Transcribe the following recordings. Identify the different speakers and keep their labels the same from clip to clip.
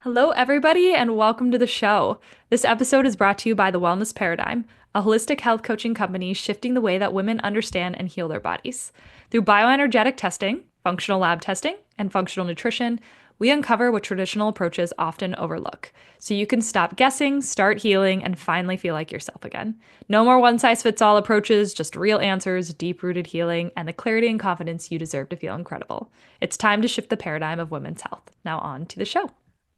Speaker 1: Hello, everybody, and welcome to the show. This episode is brought to you by The Wellness Paradigm, a holistic health coaching company shifting the way that women understand and heal their bodies. Through bioenergetic testing, functional lab testing, and functional nutrition, we uncover what traditional approaches often overlook, so you can stop guessing, start healing, and finally feel like yourself again. No more one size fits all approaches, just real answers, deep rooted healing, and the clarity and confidence you deserve to feel incredible. It's time to shift the paradigm of women's health. Now, on to the show.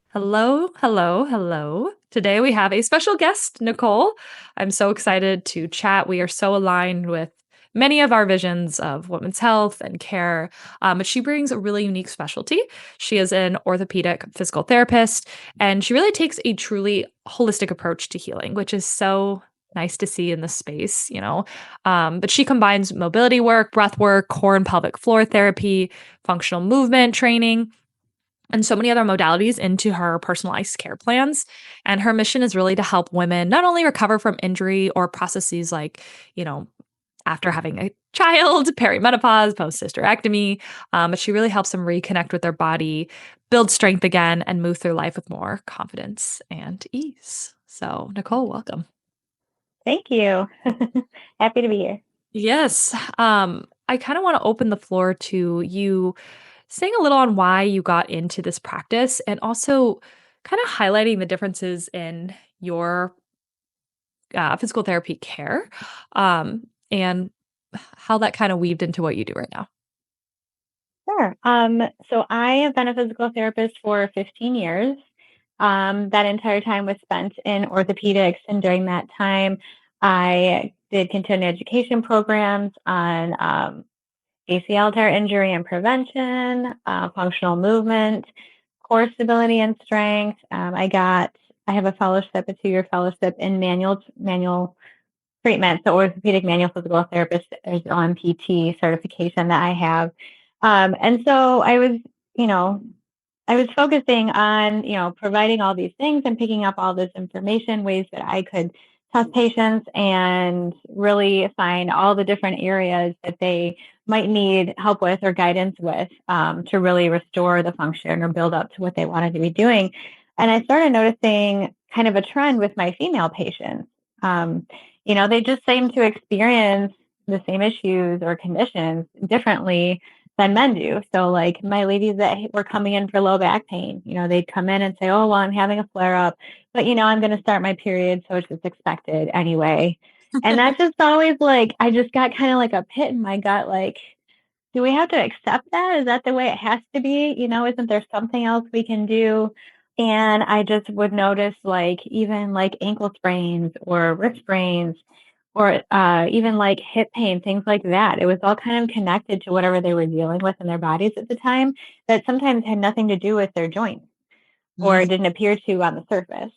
Speaker 1: Hello, hello, hello. Today we have a special guest, Nicole. I'm so excited to chat. We are so aligned with many of our visions of women's health and care, but she brings a really unique specialty. She is an orthopedic physical therapist, and she really takes a truly holistic approach to healing, which is so nice to see in this space. But she combines mobility work, breath work, core and pelvic floor therapy, functional movement training and so many other modalities into her personalized care plans. And her mission is really to help women not only recover from injury or processes like, you know, after having a child, perimenopause, post-hysterectomy, but she really helps them reconnect with their body, build strength again, and move through life with more confidence and ease. So, Nicole, welcome.
Speaker 2: Thank you. Happy to be here.
Speaker 1: Yes. I kind of want to open the floor to you saying a little on why you got into this practice and also kind of highlighting the differences in your physical therapy care and how that kind of weaved into what you do right now.
Speaker 2: Sure. So I have been a physical therapist for 15 years. That entire time was spent in orthopedics, and during that time, I did continuing education programs on ACL tear injury and prevention, functional movement, core stability and strength. I have a fellowship, a 2-year fellowship in manual treatment, so orthopedic manual physical therapist is OMPT certification that I have. And so you know, I was focusing on, providing all these things and picking up all this information, ways that I could test patients and really find all the different areas that they might need help with or guidance with to really restore the function or build up to what they wanted to be doing. And I started noticing kind of a trend with my female patients. They just seem to experience the same issues or conditions differently than men do. So, like my ladies that were coming in for low back pain, they'd come in and say, "Oh, well, I'm having a flare up, but I'm going to start my period, so it's just expected anyway." And that's just always like, I just got kind of like a pit in my gut, like, do we have to accept that? Is that the way it has to be? Isn't there something else we can do? And I just would notice, like, even like ankle sprains or wrist sprains or even like hip pain, things like that. It was all kind of connected to whatever they were dealing with in their bodies at the time that sometimes had nothing to do with their joints or
Speaker 1: Mm.
Speaker 2: didn't appear to on the surface.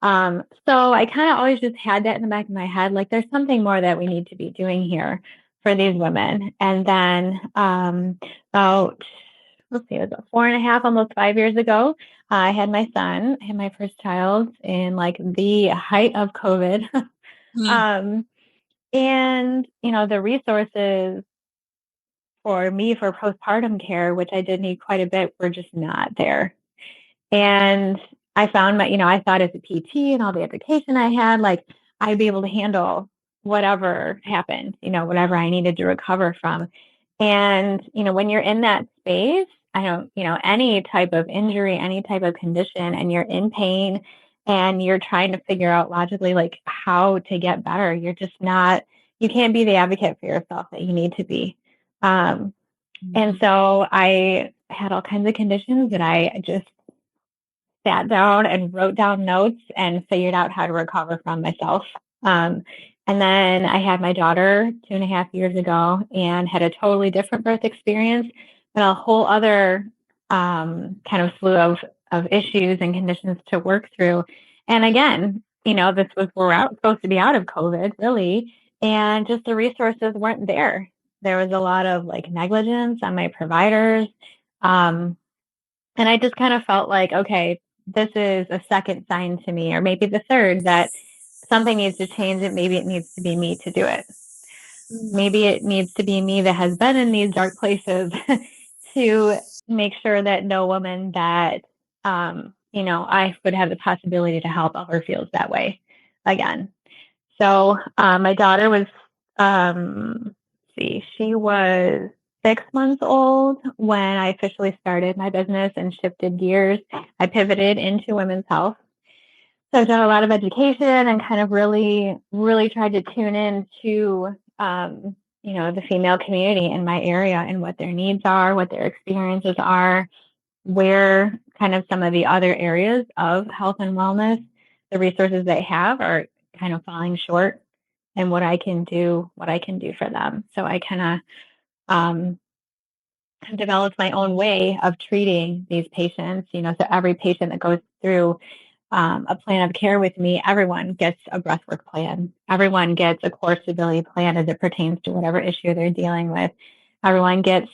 Speaker 2: So I kind of always just had that in the back of my head, like there's something more that we need to be doing here for these women. And then about, let's see, it was about 4.5, almost 5 years ago, I had my son, I had my first child in like the height of COVID.
Speaker 1: Mm.
Speaker 2: um, and, the resources for me for postpartum care, which I did need quite a bit, were just not there. And I found I thought as a PT and all the education I had, like I'd be able to handle whatever happened, whatever I needed to recover from. And, when you're in that space, I don't, any type of injury, any type of condition, and you're in pain and you're trying to figure out logically, like how to get better, you're just not, you can't be the advocate for yourself that you need to be. Um, and so I had all kinds of conditions that I just sat down and wrote down notes and figured out how to recover from myself. Um, and then I had my daughter 2.5 years ago and had a totally different birth experience, but a whole other kind of slew of issues and conditions to work through. And again, this was, supposed to be out of COVID, really, and just the resources weren't there. There was a lot of like negligence on my providers. Um, and I just kind of felt like, okay, this is a second sign to me, or maybe the third, that something needs to change and maybe it needs to be me to do it. Maybe it needs to be me that has been in these dark places to make sure that no woman that, I would have the possibility to help other fields that way again. So my daughter was, see, she was 6 months old when I officially started my business and shifted gears. I pivoted into women's health. So I've done a lot of education and kind of really, really tried to tune in to, the female community in my area and what their needs are, what their experiences are, where kind of some of the other areas of health and wellness, the resources they have are kind of falling short, and what I can do for them. So I kind of have developed my own way of treating these patients. So every patient that goes through a plan of care with me, everyone gets a breathwork plan. Everyone gets a core stability plan as it pertains to whatever issue they're dealing with. Everyone gets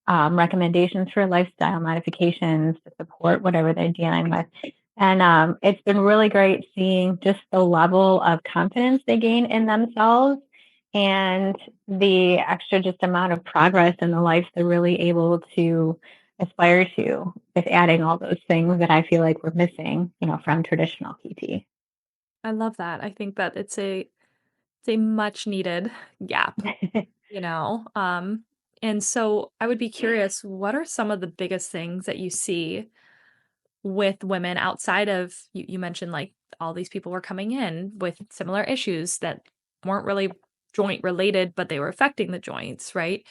Speaker 2: recommendations for lifestyle modifications to support whatever they're dealing with. And it's been really great seeing just the level of confidence they gain in themselves and the extra just amount of progress in the life they're really able to aspire to with adding all those things that I feel like we're missing, from traditional PT.
Speaker 1: I love that. I think that it's a much needed gap, you know? And so I would be curious, what are some of the biggest things that you see with women outside of you mentioned like all these people were coming in with similar issues that weren't really joint related, but they were affecting the joints, right?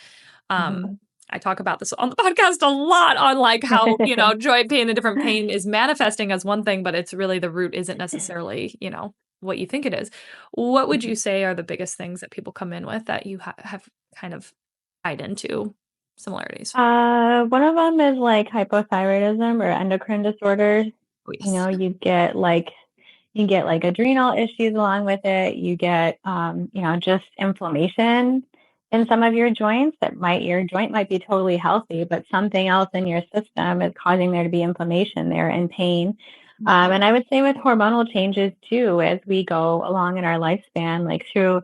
Speaker 1: Um,
Speaker 2: Mhm.
Speaker 1: I talk about this on the podcast a lot on like how, joint pain and different pain is manifesting as one thing, but it's really the root isn't necessarily, what you think it is. What would you say are the biggest things that people come in with that you have kind of tied into similarities?
Speaker 2: One of them is like hypothyroidism or endocrine disorders.
Speaker 1: Oh,
Speaker 2: You know,
Speaker 1: yes.
Speaker 2: you get like adrenal issues along with it. You get, just inflammation in some of your joints your joint might be totally healthy, but something else in your system is causing there to be inflammation there and pain. And I would say with hormonal changes too, as we go along in our lifespan, like through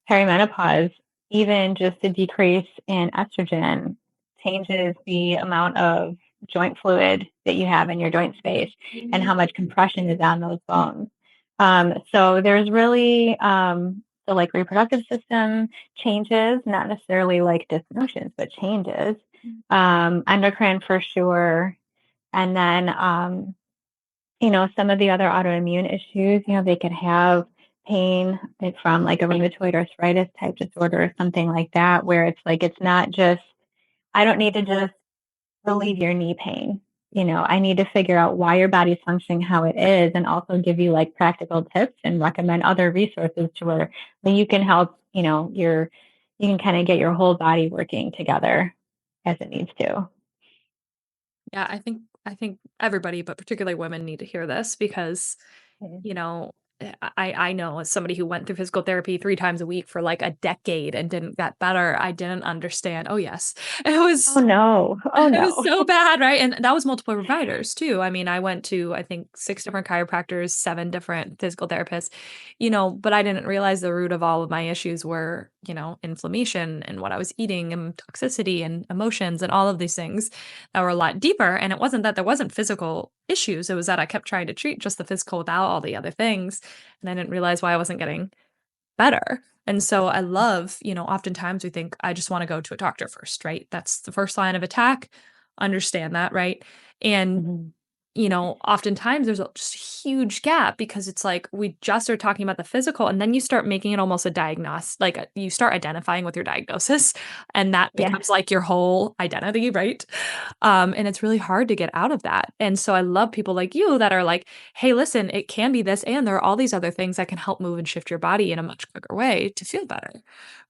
Speaker 2: perimenopause, even just a decrease in estrogen changes the amount of joint fluid that you have in your joint space and how much compression is on those bones. So there's really the like reproductive system changes, not necessarily like dysfunctions, but changes. Endocrine for sure. And then, some of the other autoimmune issues, they could have pain from like a rheumatoid arthritis type disorder or something like that, where it's like, it's not just, I don't need to just relieve your knee pain. I need to figure out why your body's functioning how it is and also give you like practical tips and recommend other resources to where you can help, you can kind of get your whole body working together as it needs to.
Speaker 1: Yeah, I think everybody, but particularly women need to hear this because, you know, I know as somebody who went through physical therapy 3 times a week for like a decade and didn't get better, I didn't understand. Oh, yes. It
Speaker 2: Oh
Speaker 1: was
Speaker 2: no. Oh
Speaker 1: it was
Speaker 2: no.
Speaker 1: so bad, right? And that was multiple providers too. I mean, I went to, I think, 6 different chiropractors, 7 different physical therapists, but I didn't realize the root of all of my issues were, inflammation and what I was eating and toxicity and emotions and all of these things that were a lot deeper. And it wasn't that there wasn't physical issues. It was that I kept trying to treat just the physical without all the other things. And I didn't realize why I wasn't getting better. And so I love, oftentimes we think, I just want to go to a doctor first, right? That's the first line of attack. Understand that, right? And
Speaker 2: Mhm.
Speaker 1: oftentimes there's a just huge gap because it's like we just are talking about the physical and then you start making it almost a diagnosis, like you start identifying with your diagnosis and that
Speaker 2: Yeah.
Speaker 1: becomes like your whole identity, right? And it's really hard to get out of that. And so I love people like you that are like, hey, listen, it can be this, and there are all these other things that can help move and shift your body in a much quicker way to feel better,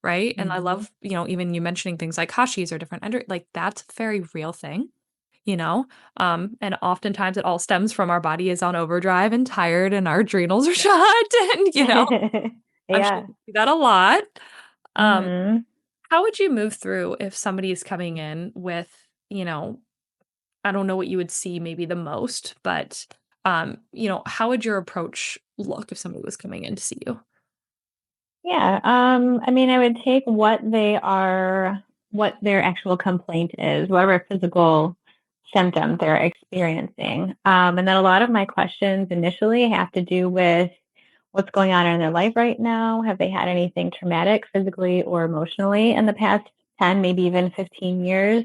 Speaker 1: right? And I
Speaker 2: Mhm.
Speaker 1: love, even you mentioning things like hashis or different, like that's a very real thing you know? And oftentimes it all stems from our body is on overdrive and tired and our adrenals are shot and, I'm sure
Speaker 2: Yeah.
Speaker 1: you see that a lot. Um,
Speaker 2: Mhm.
Speaker 1: how would you move through if somebody is coming in with, I don't know what you would see maybe the most, but, how would your approach look if somebody was coming in to see you?
Speaker 2: Yeah, I mean, I would take what their actual complaint is, whatever physical symptoms they're experiencing. And then a lot of my questions initially have to do with what's going on in their life right now. Have they had anything traumatic physically or emotionally in the past 10, maybe even 15 years?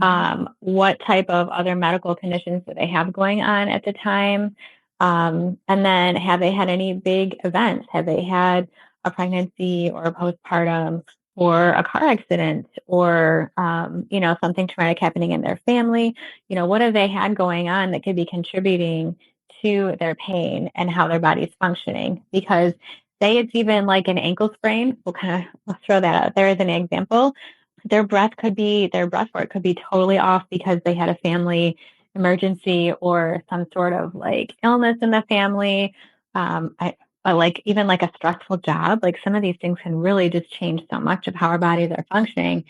Speaker 1: Mhm.
Speaker 2: What type of other medical conditions do they have going on at the time? And then have they had any big events? Have they had a pregnancy or a postpartum or a car accident or, something traumatic happening in their family? What have they had going on that could be contributing to their pain and how their body's functioning? Because say it's even like an ankle sprain, we'll throw that out there as an example. Their breath work could be totally off because they had a family emergency or some sort of like illness in the family. But like even like a stressful job, like some of these things can really just change so much of how our bodies are functioning.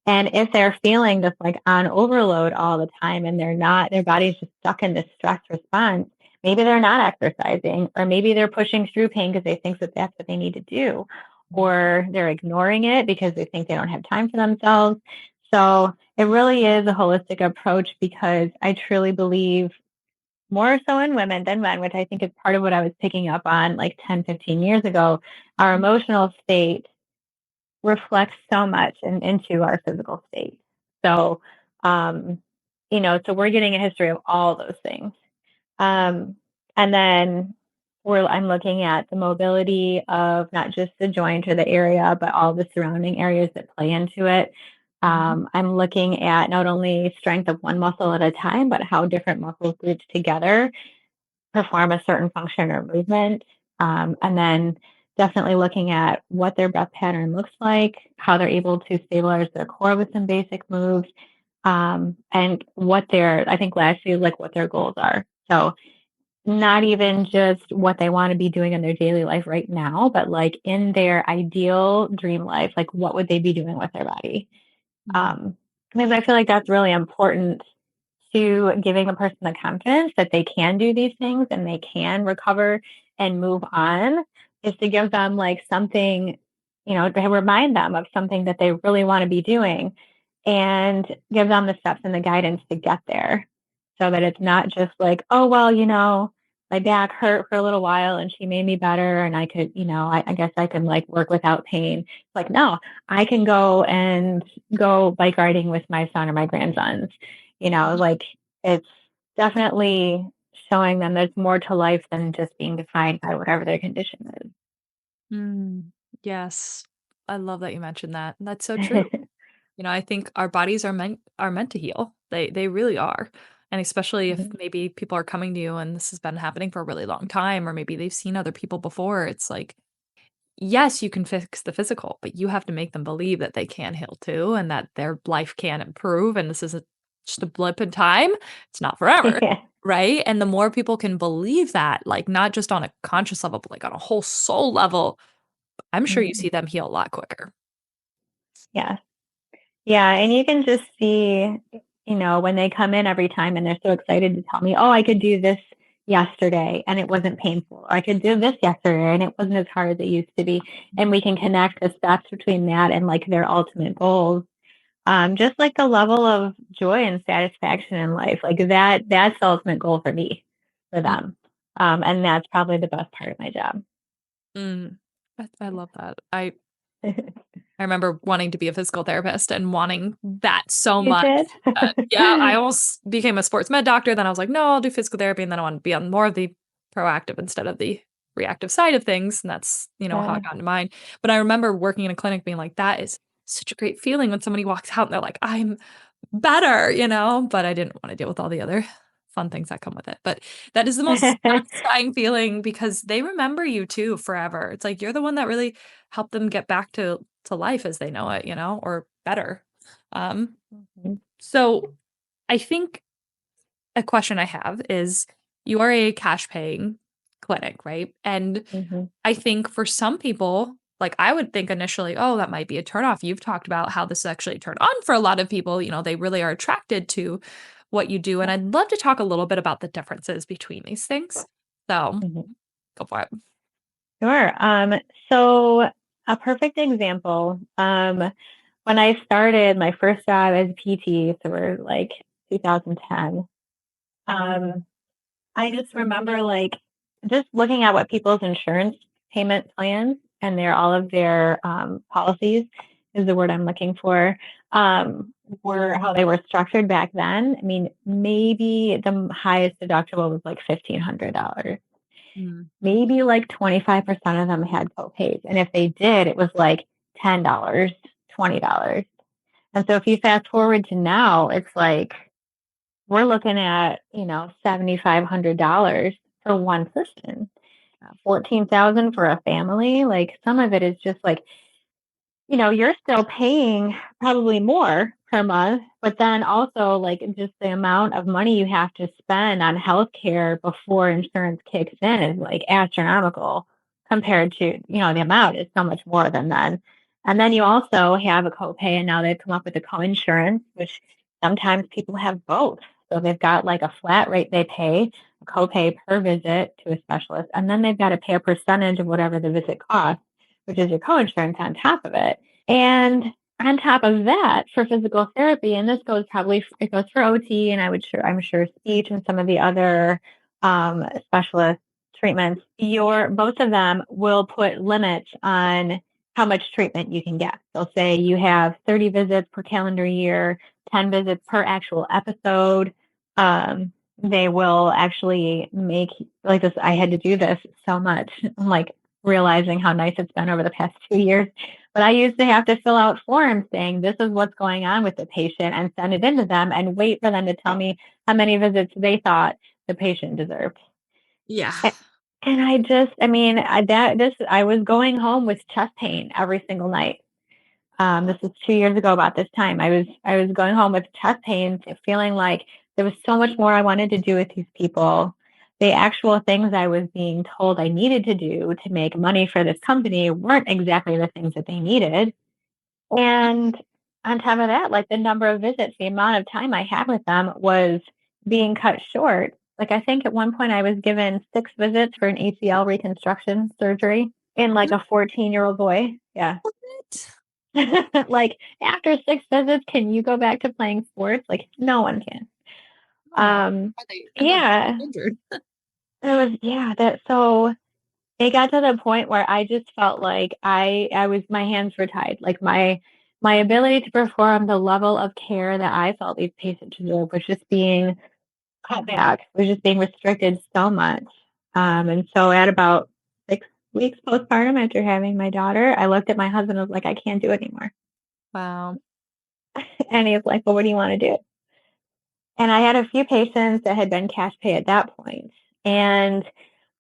Speaker 2: And if they're feeling just like on overload all the time and their body's just stuck in this stress response, maybe they're not exercising, or maybe they're pushing through pain because they think that that's what they need to do, or they're ignoring it because they think they don't have time for themselves. So it really is a holistic approach because I truly believe more so in women than men, which I think is part of what I was picking up on like 10, 15 years ago. Our emotional state reflects so much into our physical state. So, um, so we're getting a history of all those things. Um, and then I'm looking at the mobility of not just the joint or the area, but all the surrounding areas that play into it.
Speaker 1: Mhm.
Speaker 2: I'm looking at not only strength of one muscle at a time, but how different muscles grouped together perform a certain function or movement. And then definitely looking at what their breath pattern looks like, how they're able to stabilize their core with some basic moves, and I think lastly, like what their goals are. So not even just what they want to be doing in their daily life right now, but like in their ideal dream life, like what would they be doing with their body?
Speaker 1: Mhm.
Speaker 2: Um, because I feel like that's really important to giving a person the confidence that they can do these things and they can recover and move on, is to give them like something, to remind them of something that they really want to be doing and give them the steps and the guidance to get there, so that it's not just like, oh, well, my back hurt for a little while and she made me better and I could, I guess I can like work without pain. It's like, no, I can go bike riding with my son or my grandsons, like it's definitely showing them there's more to life than just being defined by whatever their condition
Speaker 1: Mm, yes. I love that you mentioned that. That's so true.
Speaker 2: is.
Speaker 1: I think our bodies are meant to heal. They really are. And especially if
Speaker 2: Mhm.
Speaker 1: maybe people are coming to you and this has been happening for a really long time, or maybe they've seen other people before, it's like, yes, you can fix the physical, but you have to make them believe that they can heal too and that their life can improve and this isn't just a blip in time. It's not forever.
Speaker 2: Yeah.
Speaker 1: Right? And the more people can believe that, like not just on a conscious level, but like on a whole soul level, I'm sure you see
Speaker 2: Mhm.
Speaker 1: them heal a lot quicker.
Speaker 2: Yeah. Yeah, and you can just see, when they come in every time and they're so excited to tell me, "Oh, I could do this yesterday and it wasn't painful. Or I could do this yesterday and it wasn't as hard as it used to be." And we can connect the steps between that and like their ultimate goals. Just like the level of joy and satisfaction in life, like that's the ultimate goal for me, for
Speaker 1: Mm,
Speaker 2: them. And that's probably the best part of my job.
Speaker 1: mm. I love that. I remember wanting to be a physical therapist and wanting that so
Speaker 2: You
Speaker 1: much
Speaker 2: did?
Speaker 1: that yeah, I almost became a sports med doctor, then I was like, "No, I'll do physical therapy," and then I want to be on more of the proactive instead of the reactive side of things, and that's, how
Speaker 2: Yeah.
Speaker 1: it got into mine. But I remember working in a clinic being like, "That is such a great feeling when somebody walks out and they're like, 'I'm better,'" but I didn't wanna deal with all the other fun things that come with it. But that is the most satisfying feeling because they remember you too forever. It's like you're the one that really helped them get back to life as they know it, or better. Um,
Speaker 2: Mhm.
Speaker 1: so I think a question I have is you are a cash paying clinic, right? And
Speaker 2: Mhm.
Speaker 1: I think for some people, like I would think initially, oh, that might be a turnoff. You've talked about how this is actually turned on for a lot of people. They really are attracted to what you do. And I'd love to talk a little bit about the differences between these things. So
Speaker 2: Mhm.
Speaker 1: go for it.
Speaker 2: Sure. So a perfect example, when I started my first job as PT, so we're like 2010. Um, I just remember like just looking at what people's insurance payment plans and all of their policies is the word I'm looking for. Um, were how they were structured back then. I mean, maybe the highest deductible was like $1,500.
Speaker 1: Mm.
Speaker 2: Maybe like 25% of them had co-pays. And if they did, it was like $10, $20. And so if you fast forward to now, it's like we're looking at, $7,500 for one person, 14,000 for a family. Like some of it is just like you're still paying probably more per month, but then also like just the amount of money you have to spend on healthcare before insurance kicks in is like astronomical compared to, the amount is so much more than then. And then you also have a copay, and now they've come up with a co-insurance, which sometimes people have both. So they've got like a flat rate they pay, a copay per visit to a specialist, and then they've got to pay a percentage of whatever the visit costs, which is your co-insurance on top of it. And on top of that, for physical therapy, and this goes it goes for OT, and I'm sure speech and some of the other specialist treatments. Both of them will put limits on how much treatment you can get. They'll say you have 30 visits per calendar year, 10 visits per actual episode. They will actually make like this. I had to do this so much. I'm like realizing how nice it's been over the past 2 years. But I used to have to fill out forms saying this is what's going on with the patient and send it into them and wait for them to tell me how many visits they thought the patient deserved.
Speaker 1: Yeah.
Speaker 2: And I was going home with chest pain every single night. This was 2 years ago about this time. I was going home with chest pains, feeling like there was so much more I wanted to do with these people. The actual things I was being told I needed to do to make money for this company weren't exactly the things that they needed. And on top of that, like the number of visits, the amount of time I had with them was being cut short. Like I think at one point I was given 6 visits for an ACL reconstruction surgery in like a 14-year-old boy. Yeah.
Speaker 1: What?
Speaker 2: Like after 6 visits, can you go back to playing sports? Like no one can.
Speaker 1: Oh, are they? And they're
Speaker 2: Yeah,
Speaker 1: injured.
Speaker 2: that so it got to the point where I just felt like I was my hands were tied. Like my ability to perform the level of care that I felt these patients deserve was just being cut back, was just being restricted so much. And so at about 6 weeks postpartum after having my daughter, I looked at my husband and was like, I can't do it anymore.
Speaker 1: Wow.
Speaker 2: And he was like, well, what do you want to do? And I had a few patients that had been cash pay at that point. And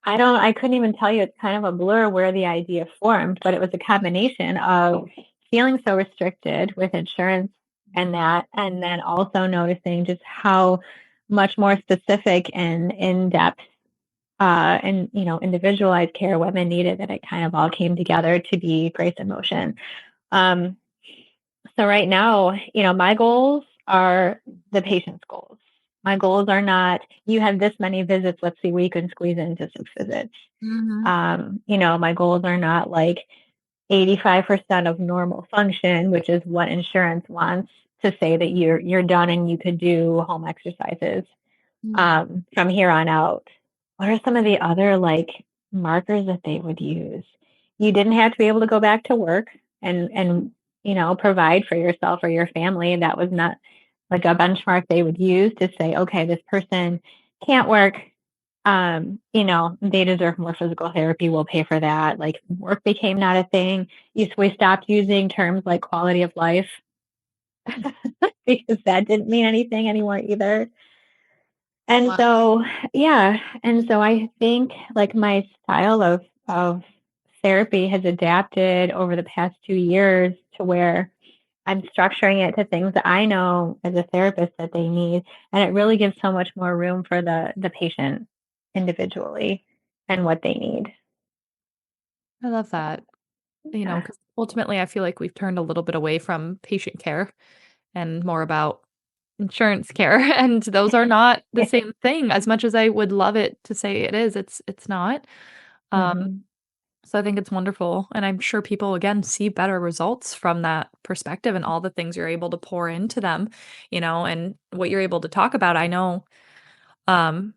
Speaker 2: I couldn't even tell you, it's kind of a blur where the idea formed, but it was a combination of feeling so restricted with insurance and that, and then also noticing just how much more specific and in-depth and individualized care women needed, that it kind of all came together to be Grace in Motion. Um, so right now, my goals are the patient's goals. My goals are not, you have this many visits, let's see what you can squeeze into 6 visits.
Speaker 1: Mm-hmm.
Speaker 2: My goals are not like 85% of normal function, which is what insurance wants to say that you're done and you could do home exercises from here on out. What are some of the other like markers that they would use? You didn't have to be able to go back to work and provide for yourself or your family. That was not like a benchmark they would use to say, okay, this person can't work. They deserve more physical therapy. We'll pay for that. Like work became not a thing. We stopped using terms like quality of life because that didn't mean anything anymore either. And
Speaker 1: Wow.
Speaker 2: so, yeah. And so I think like my style of therapy has adapted over the past 2 years to where I'm structuring it to things that I know as a therapist that they need. And it really gives so much more room for the patient individually and what they need.
Speaker 1: I love that.
Speaker 2: Yeah.
Speaker 1: Because ultimately I feel like we've turned a little bit away from patient care and more about insurance care, and those are not the
Speaker 2: Yeah.
Speaker 1: same thing as much as I would love it to say it is, it's not. Um,
Speaker 2: Mm-hmm.
Speaker 1: So I think it's wonderful. And I'm sure people, again, see better results from that perspective and all the things you're able to pour into them, and what you're able to talk about. I know, um,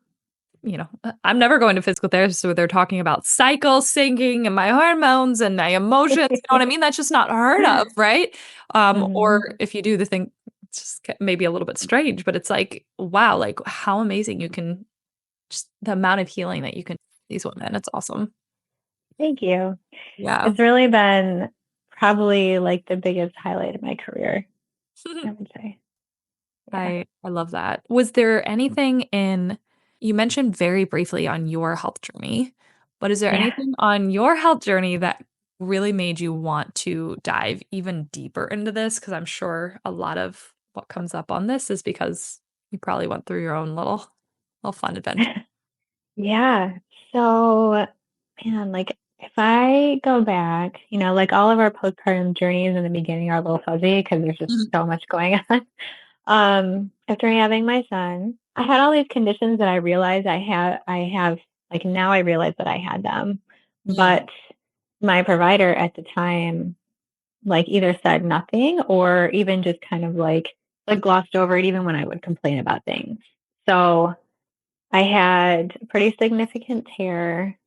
Speaker 1: I'm never going to physical therapist where they're talking about cycle syncing and my hormones and my emotions. You know what I mean? That's just not heard of, right?
Speaker 2: Hmm.
Speaker 1: Or if you do the thing, it's just maybe a little bit strange, but it's like, wow, like how amazing you can just the amount of healing that you can these women. It's awesome.
Speaker 2: Thank you.
Speaker 1: Yeah.
Speaker 2: It's really been probably like the biggest highlight of my career, I would say. Yeah.
Speaker 1: I love that. Was there anything in you mentioned very briefly on your health journey, but is there
Speaker 2: Yeah.
Speaker 1: anything on your health journey that really made you want to dive even deeper into this? Because I'm sure a lot of what comes up on this is because you probably went through your own little fun adventure.
Speaker 2: Yeah. So, man, like if I go back, like all of our postpartum journeys in the beginning are a little fuzzy because there's just
Speaker 1: Mhm.
Speaker 2: so much going on. After having my son, I had all these conditions that I realized I have, like now I realize that I had them.
Speaker 1: Yeah.
Speaker 2: But my provider at the time, like either said nothing or even just kind of like glossed over it even when I would complain about things. So I had a pretty significant tear.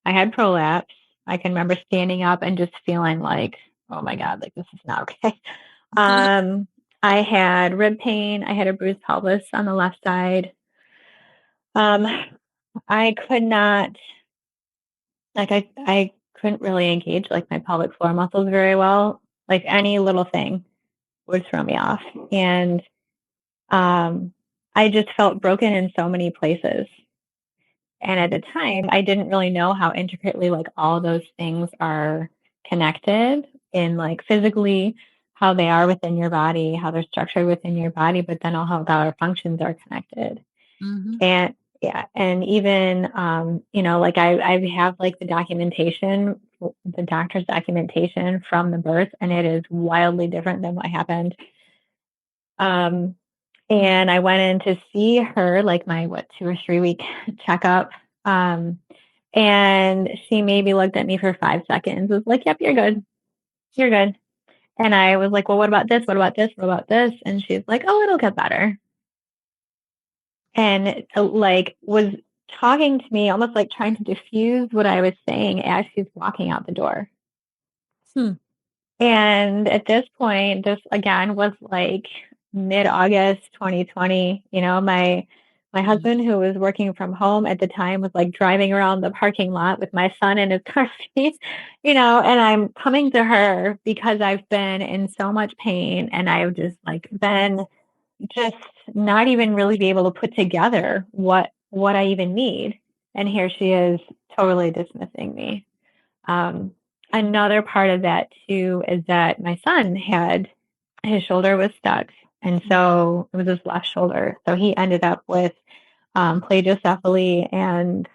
Speaker 2: I had prolapse. I can remember standing up and just feeling like, oh my God, like this is not okay. Um, I had rib pain. I had a bruised pelvis on the left side. Um, I could not, like, I couldn't really engage like my pelvic floor muscles very well. Like any little thing would throw me off. And um, I just felt broken in so many places. And at the time, I didn't really know how intricately like all those things are connected in like physically how they are within your body, how they're structured within your body, but then all how our functions are connected.
Speaker 1: Mhm.
Speaker 2: And yeah, and even like I have like the documentation, the doctor's documentation from the birth, and it is wildly different than what happened. Um, and I went in to see her, like my 2 or 3 week checkup. Um, and she maybe looked at me for 5 seconds, was like, "Yep, you're good. You're good." And I was like, "Well, what about this? What about this? What about this?" And she's like, "Oh, it'll get better." And like was talking to me, almost like trying to diffuse what I was saying as she's walking out the door.
Speaker 1: Hmm.
Speaker 2: And at this point, this again was like mid-August 2020. My
Speaker 1: Mhm.
Speaker 2: husband, who was working from home at the time, was like driving around the parking lot with my son in his car seat, and I'm coming to her because I've been in so much pain and I've just like been just not even really be able to put together what I even need. And here she is totally dismissing me. Um, Another part of that too is that my son had his shoulder was stuck, and so it was his left shoulder. So he ended up with plagiocephaly and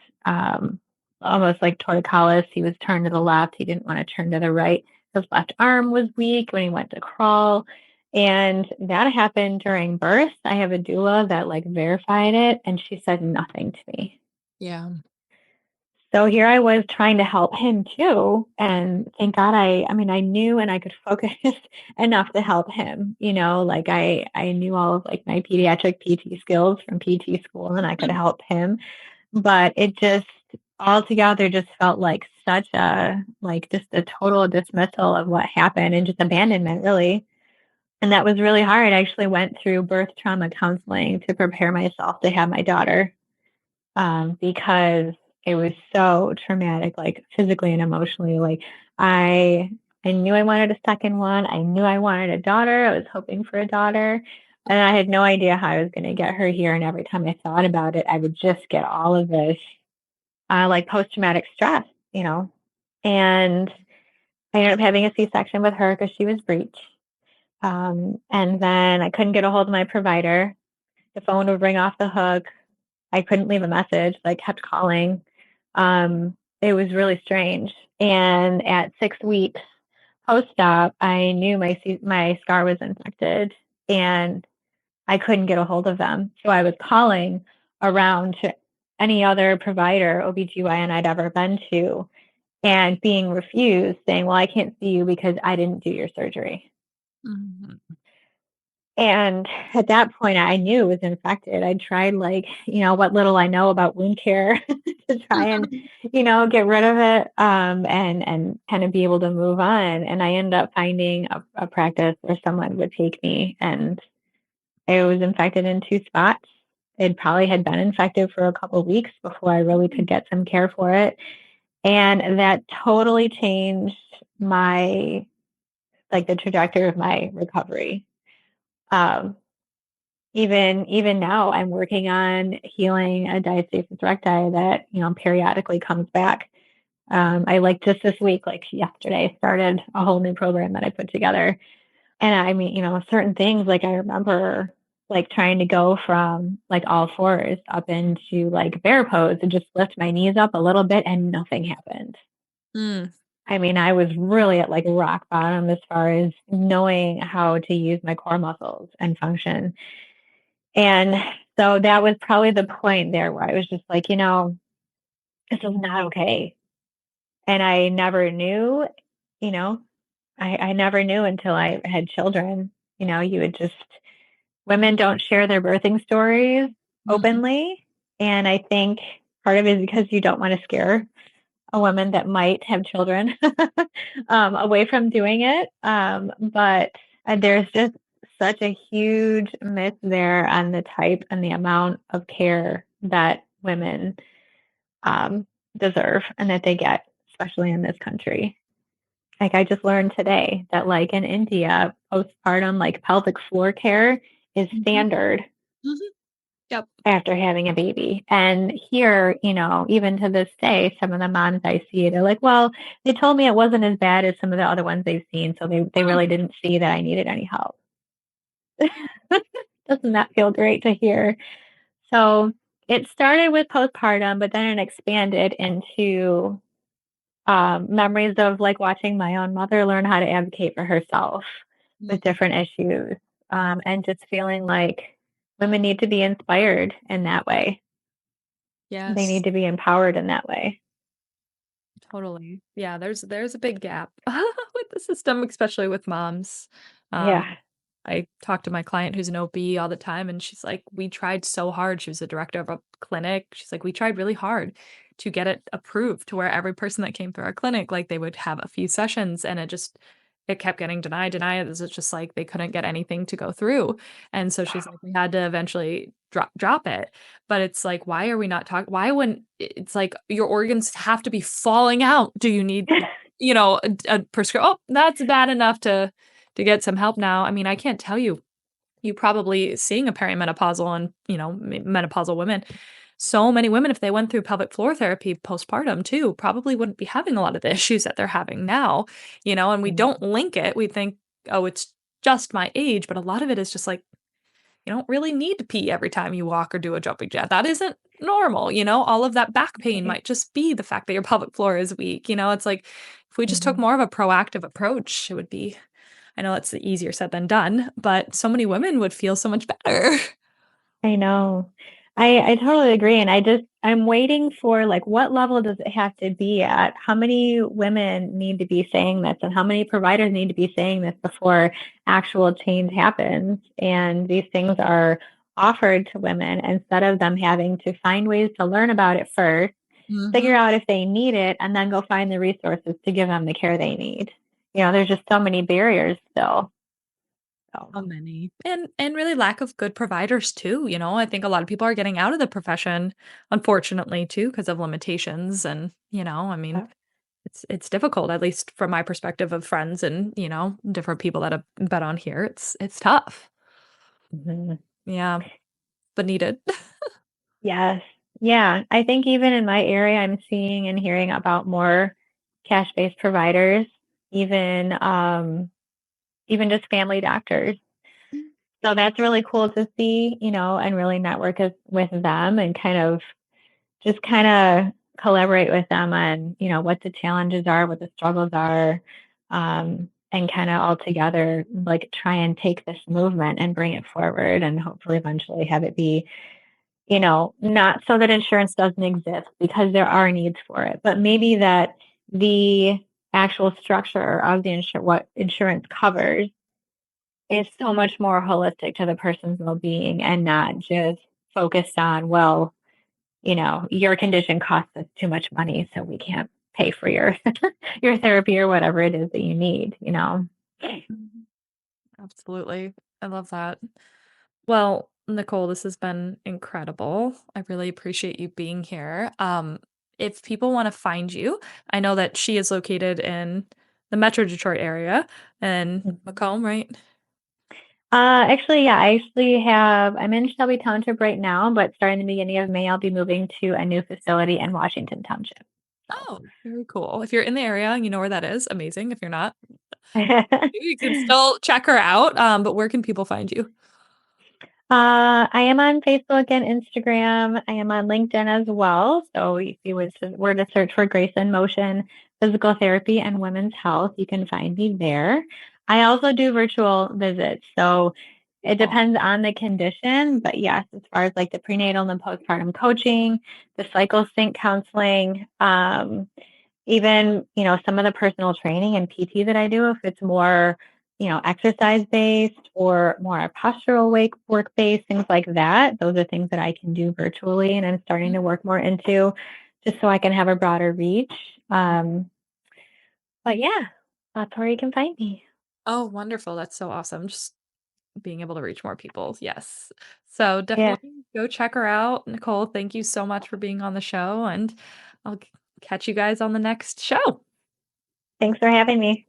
Speaker 2: almost like torticollis. He was turned to the left. He didn't want to turn to the right. His left arm was weak when he went to crawl. And that happened during birth. I have a doula that like verified it, and she said nothing to me.
Speaker 1: Yeah.
Speaker 2: So here I was trying to help him too. And thank God I mean, I knew and I could focus enough to help him, like I knew all of like my pediatric PT skills from PT school and I could help him. But it just altogether just felt like such like just a total dismissal of what happened and just abandonment really. And that was really hard. I actually went through birth trauma counseling to prepare myself to have my daughter because it was so traumatic, like physically and emotionally. Like I, I knew I wanted a second one. I knew I wanted a daughter. I was hoping for a daughter, and I had no idea how I was going to get her here. And every time I thought about it, I would just get all of this, like post-traumatic stress, you know. And I ended up having a C-section with her because she was breech. And then I couldn't get a hold of my provider. The phone would ring off the hook. I couldn't leave a message. I kept calling. It was really strange. And at 6 weeks post-op, I knew my scar was infected, and I couldn't get a hold of them. So I was calling around to any other provider, OBGYN I'd ever been to, and being refused, saying, well, I can't see you because I didn't do your surgery.
Speaker 1: Mhm.
Speaker 2: And at that point, I knew it was infected. I tried, like, what little I know about wound care to try and, get rid of it, and kind of be able to move on. And I ended up finding a practice where someone would take me, and it was infected in two spots. It probably had been infected for a couple of weeks before I really could get some care for it. And that totally changed my, like, the trajectory of my recovery. Um, even now, I'm working on healing a diastasis recti that, periodically comes back. I, like, just this week, like yesterday, started a whole new program that I put together. And I mean, certain things, like, I remember, like, trying to go from, like, all fours up into, like, bear pose and just lift my knees up a little bit and nothing happened.
Speaker 1: Mm.
Speaker 2: I mean, I was really at, like, rock bottom as far as knowing how to use my core muscles and function. And so that was probably the point there where I was just like, this is not okay. And I never knew, you know, I never knew until I had children. You would just, women don't share their birthing stories
Speaker 1: Mhm.
Speaker 2: openly. And I think part of it is because you don't want to scare a woman that might have children away from doing it. But there's just such a huge myth there on the type and the amount of care that women um, deserve and that they get, especially in this country. Like, I just learned today that, like, in India, postpartum, like, pelvic floor care is
Speaker 1: Mhm.
Speaker 2: standard
Speaker 1: Mhm. Yep.
Speaker 2: after having a baby. And here, even to this day, some of the moms I see, they're like, well, they told me it wasn't as bad as some of the other ones they've seen. So they
Speaker 1: Mm.
Speaker 2: really didn't see that I needed any help. Doesn't that feel great to hear? So it started with postpartum, but then it expanded into memories of, like, watching my own mother learn how to advocate for herself with
Speaker 1: Mhm.
Speaker 2: different issues, and just feeling like women need to be inspired in that way. They
Speaker 1: Yes.
Speaker 2: need to be empowered in that way.
Speaker 1: Totally. Yeah, there's a big gap with the system, especially with moms.
Speaker 2: Yeah.
Speaker 1: I talk to my client who's an OB all the time, and she's like, "We tried so hard." She was the director of a clinic. She's like, "We tried really hard to get it approved to where every person that came through our clinic, like, they would have a few sessions, and it kept getting denied, denied. It's just like they couldn't get anything to go through." And so she's like, "We had to eventually drop it." But it's like, why are we not talking? Why wouldn't it's like your organs have to be falling out? Do you need, a prescription? Oh, that's bad enough to get some help now. I mean, I can't tell you. You probably seeing a perimenopausal and menopausal women. So many women, if they went through pelvic floor therapy postpartum too, probably wouldn't be having a lot of the issues that they're having now. And we don't
Speaker 2: Mhm.
Speaker 1: link it. We think, oh, it's just my age, but a lot of it is just like you don't really need to pee every time you walk or do a jumping jack. That isn't normal, all of that back pain
Speaker 2: Right.
Speaker 1: might just be the fact that your pelvic floor is weak. It's like if we just took
Speaker 2: Mhm.
Speaker 1: more of a proactive approach, it would be I know it's easier said than done, but so many women would feel so much better.
Speaker 2: I know. I totally agree. And I'm waiting for, like, what level does it have to be at? How many women need to be saying this and how many providers need to be saying this before actual change happens? And these things are offered to women instead of them having to find ways to learn about it first, figure
Speaker 1: Mhm.
Speaker 2: out if they need it, and then go find the resources to give them the care they need. There's just so many barriers still. So,
Speaker 1: So many. And really lack of good providers too, I think a lot of people are getting out of the profession, unfortunately, too, because of limitations and, I mean,
Speaker 2: uh,
Speaker 1: it's difficult, at least from my perspective of friends and, different people that have been on here. It's tough.
Speaker 2: mhm.
Speaker 1: Yeah, but needed.
Speaker 2: Yes. Yeah. I think even in my area, I'm seeing and hearing about more cash-based providers, even even just family doctors. So that's really cool to see, and really network with them and kind of collaborate with them on, what the challenges are, what the struggles are, and kind of all together, like, try and take this movement and bring it forward and hopefully eventually have it be, not so that insurance doesn't exist because there are needs for it, but maybe that the actual structure of the what insurance covers is so much more holistic to the person's well-being and not just focused on, well, your condition costs us too much money, so we can't pay for your your therapy or whatever it is that you need.
Speaker 1: Mhm. Absolutely. I love that. Well, Nicole, this has been incredible. I really appreciate you being here. If people want to find you, I know that she is located in the Metro Detroit area and Macomb, right?
Speaker 2: Actually, yeah, I'm in Shelby Township right now, but starting the beginning of May, I'll be moving to a new facility in Washington Township. So.
Speaker 1: Oh, very cool. If you're in the area and you know where that is, amazing. If you're not, you can still check her out. But where can people find you?
Speaker 2: I am on Facebook and Instagram. I am on LinkedIn as well. So if you were to search for Grace in Motion Physical Therapy and Women's Health, you can find me there. I also do virtual visits. So it
Speaker 1: Cool.
Speaker 2: depends on the condition. But yes, as far as like the prenatal and postpartum coaching, the cycle sync counseling, even, some of the personal training and PT that I do, if it's more, exercise based or more postural work based, things like that, those are things that I can do virtually. And I'm starting to work more into just so I can have a broader reach. But yeah, that's where you can find me.
Speaker 1: Oh, wonderful. That's so awesome. Just being able to reach more people. Yes. So
Speaker 2: Yeah.
Speaker 1: definitely go check her out. Nicole, thank you so much for being on the show, and I'll catch you guys on the next show.
Speaker 2: Thanks for having me.